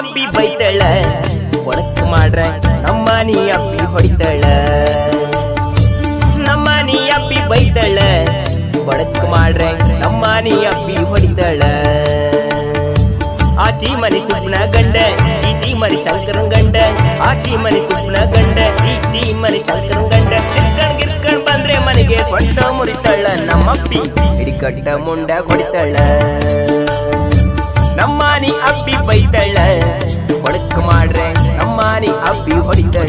ಅಬ್ಬಿ ಬೈತಳ ಒಡಕ್ ಮಾಡ್ರೆ ನಮ್ಮನಿ ಅಬ್ಬಿ ಹೊಡಿತಳ ನಮ್ಮನಿ ಅಬ್ಬಿ ಬೈತಳ ಒಡಕ್ ಮಾಡ್ರೆ ನಮ್ಮನಿ ಅಬ್ಬಿ ಹೊಡಿತಳ ಆಚಿ ಮನಿ ಸುಬ್ನ ಗಂಡ ಈಚಿ ಮನಿ ಶಂಕರನ್ ಗಂಡ ಆಚಿ ಮನಿ ಸುಬ್ನ ಗಂಡ ಈಚಿ ಮನಿ ಶಂಕರನ್ ಗಂಡ ಗಿರ್ಕಣ್ ಬಂದ್ರೆ ಮನೆಗೆ ಸೊಂಟ ಮುರಿತಳ ನಮ್ಮಪ್ಪಿ ಹಿಡಿಕಟ್ಟ ಮುಂಡ ಹೊಡಿತಳ ನಮ್ಮನಿ ಅಬ್ಬಿ ಬೈತಳ ಒಡಕ್ ಮಾಡ್ರೆ ನಮ್ಮನಿ ಅಬ್ಬಿ ಹೊಡಿತಳ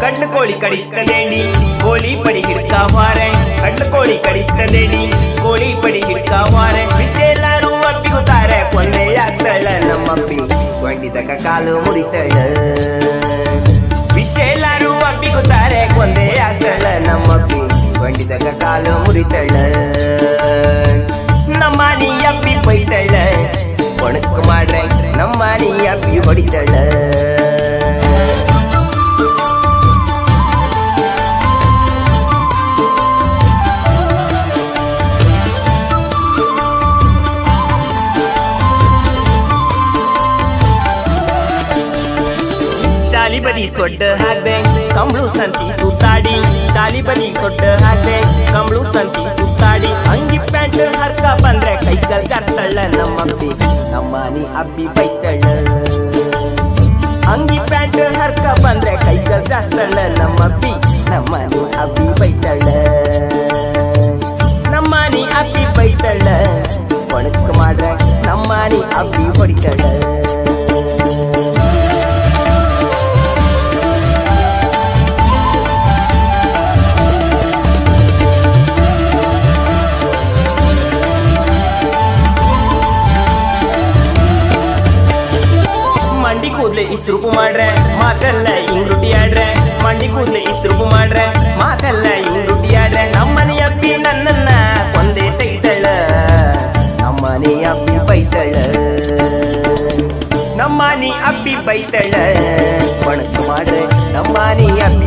ಕಡ್ಲ ಕೋಳಿ ಕಡಿತಂದೇಳಿ ಕೋಳಿ ಪಡಿ ಹಿಡ್ಕ ವಾರೆ ಕಡ್ಲ ಕೋಳಿ ಕಡಿತಂದೇಳಿ ಕೋಳಿ ಪಡಿ ಹಿಡ್ಕ ವಾರೆ ಎಲ್ಲಾರು ಅಬ್ಬಿಗುತ್ತಾರೆ ಕೊಂದೆ ಆಗ್ತಳ ನಮ್ಮಪ್ಪಿ ಕೊಂಡಿದಕ ಕಾಲು ಮುರಿತಳ ಎಲ್ಲಾರು ಅಬ್ಬಿಗುತ್ತಾರೆ ಕೊಂದೆ ಆಗ್ತಳ ನಮ್ಮಪ್ಪಿ ಕೊಂಡಿದಕ ಕಾಲು ಮುರಿತಳ ನಮ್ಮನಿ ಅಬ್ಬಿ ಬೈತಳ ಒಣಕ್ ಮಾಡ್ರೆ ನಮ್ಮನಿ ಅಬ್ಬಿ ಹೊಡಿತಳ ಶಾಲಿ ಬದಿ ಸೊಡ್ಡ ಹಾಕ್ದೆ ಕಂಬಳು ಸಂತಿ ಸುತ್ತಾಡಿ ಶಾಲಿ ಬದಿ ಸೊಡ್ಡ ಹಾಕ್ದೆ ಕಂಬಳು ಸಂತಿ ಸುತ್ತಾಡಿ ಅಂಗಿ ಪ್ಯಾಂಟ್ ಹರ್ಕ ಬಂದ್ರೆ ಕೈಕಲ್ ಕರ್ತಳ ನಮ್ಮಪ್ಪಿ ನಮ್ಮನಿ ಅಬ್ಬಿ ಬೈತಳ ಅಂಗಿ ಪ್ಯಾಂಟ್ ಹರ್ಕ ಬಂದ್ರೆ ಕೈಕಲ್ ಕರ್ತಳ ನಮ್ಮಪ್ಪಿ ನಮ್ಮನಿ ಅಬ್ಬಿ ಬೈತಳ ನಮ್ಮನಿ ಅಬ್ಬಿ ಬೈತಳ ಒಣಕ್ ಮಾಡ್ರೆ ನಮ್ಮನಿ ಅಬ್ಬಿ ಹೊಡಿತಳ ಮಂಡಿ ಕೂದ್ಲೆ ಇಸ್ರುಪು ಮಾಡ್ರೆ ಮಾತೆಲ್ಲ ಹಿಂಗ್ ರುಟಿ ಆಡ್ರೆ ಮಂಡಿ ಕೂದ್ಲೆ ಇಸ್ರುಪು ಮಾಡ್ರೆ ಮಾತೆಲ್ಲ ಹಿಂಗ್ ರುಟಿ ಆಡ್ರೆ ನಮ್ಮನಿ ಅಬ್ಬಿ ನನ್ನನ್ನ ಕೊಂದೆ ತೆಗಿತಳ ನಮ್ಮನಿ ಅಬ್ಬಿ ಬೈತಳ ನಮ್ಮನಿ ಅಬ್ಬಿ ಬೈತಳ ಒಣಕ್ ಮಾಡ್ರೆ ನಮ್ಮನಿ ಅಬ್ಬಿ